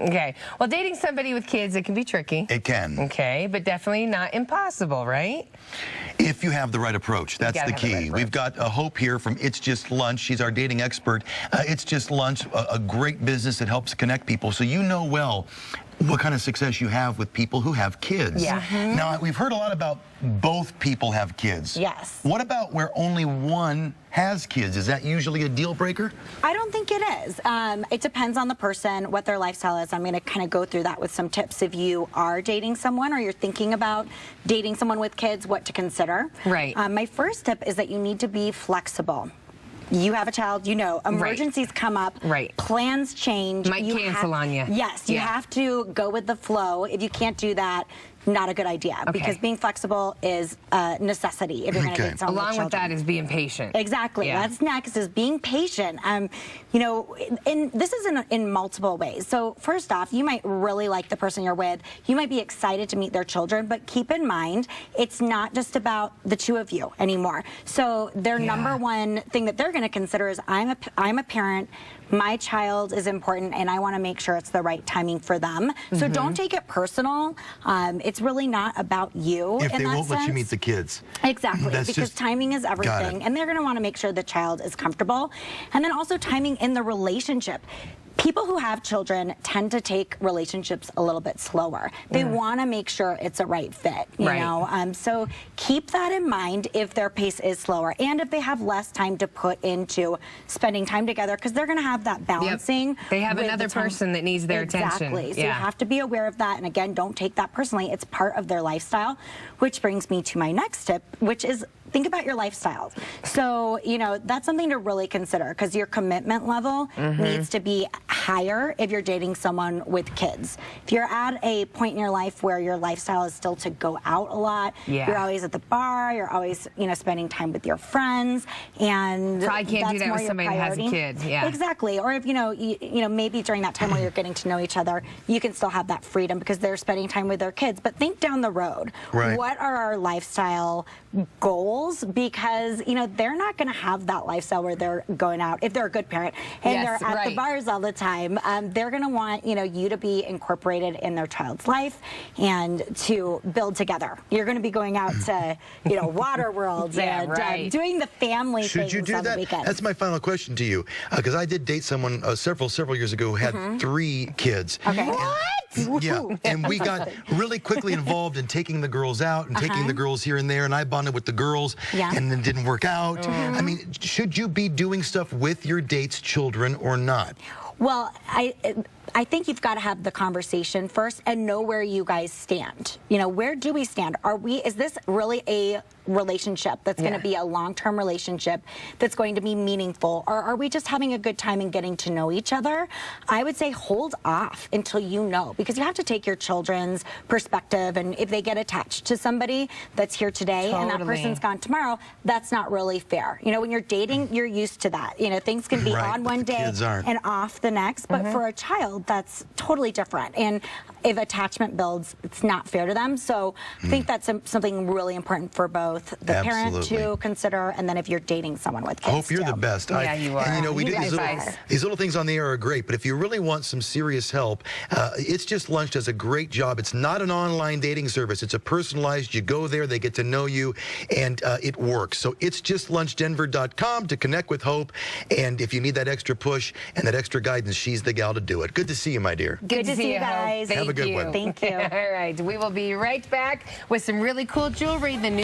Okay. Well, dating somebody with kids, it can be tricky. It can. Okay, but definitely not impossible, right? If you have the right approach, that's the key. We've got Hope here from It's Just Lunch. She's our dating expert. It's Just Lunch, a great business that helps connect people. So you know well what kind of success you have with people who have kids. Yeah. Now, we've heard a lot about both people have kids. Yes. What about where only one has kids? Is that usually a deal breaker? I don't think it is. It depends on the person, what their lifestyle is. I'm going to kind of go through that with some tips if you are dating someone or you're thinking about dating someone with kids, what to consider. Right. My first tip is that you need to be flexible. You have a child, you know, emergencies come up, plans change. Might cancel on you. Yes, you have to go with the flow. If you can't do that, not a good idea, because being flexible is a necessity if you're going to date someone Along with with that is being patient. Exactly. That's next, is being patient. You know, and this is in multiple ways. So first off, you might really like the person you're with. You might be excited to meet their children, but keep in mind, it's not just about the two of you anymore. So their number one thing that they're going to consider is, I'm a parent, my child is important, and I want to make sure it's the right timing for them. So don't take it personal. It's really not about you. If they won't let you meet the kids. Exactly, because timing is everything, and they're going to want to make sure the child is comfortable. And then also timing in the relationship. People who have children tend to take relationships a little bit slower. They want to make sure it's a right fit, you know? So keep that in mind if their pace is slower, and if they have less time to put into spending time together, because they're going to have that balancing. They have another person that needs their attention. Exactly. So you have to be aware of that, and again, don't take that personally. It's part of their lifestyle, which brings me to my next tip, which is think about your lifestyle. So, you know, that's something to really consider, because your commitment level needs to be higher if you're dating someone with kids. If you're at a point in your life where your lifestyle is still to go out a lot, you're always at the bar, you're always, you know, spending time with your friends, and probably can't do that with somebody that has a kid. Exactly. Or if, you know, maybe during that time where you're getting to know each other, you can still have that freedom because they're spending time with their kids. But think down the road. What are our lifestyle goals? Because, you know, they're not going to have that lifestyle where they're going out, if they're a good parent, and they're at the bars all the time. They're going to want, you know, you to be incorporated in their child's life and to build together. You're going to be going out to, you know, water worlds and doing the family things on the weekends. That's my final question to you, because I did date someone several years ago who had 3 kids. And we got really quickly involved in taking the girls out and taking the girls here and there, and I bonded with the girls, and then didn't work out. I mean, should you be doing stuff with your date's children or not? Well, I think you've got to have the conversation first and know where you guys stand. You know, where do we stand? Is this really a relationship that's going to be a long-term relationship that's going to be meaningful, or are we just having a good time and getting to know each other? I would say hold off until you know, because you have to take your children's perspective, and if they get attached to somebody that's here today and that person's gone tomorrow, that's not really fair. You know, when you're dating, you're used to that. You know, things can be on one day and off the next, but for a child, that's totally different. And if attachment builds, it's not fair to them. So I think that's something really important for both the parent to consider, and then if you're dating someone with kids. I hope you're the best. Yeah, you are. And you know, we do these little things on the air are great, but if you really want some serious help, It's Just Lunch does a great job. It's not an online dating service. It's a personalized, you go there, they get to know you, and it works. So it's justlunchdenver.com to connect with Hope, and if you need that extra push and that extra guidance, she's the gal to do it. Good to see you, my dear. Good to see you guys. Have a good one. Thank you. All right, we will be right back with some really cool jewelry. The new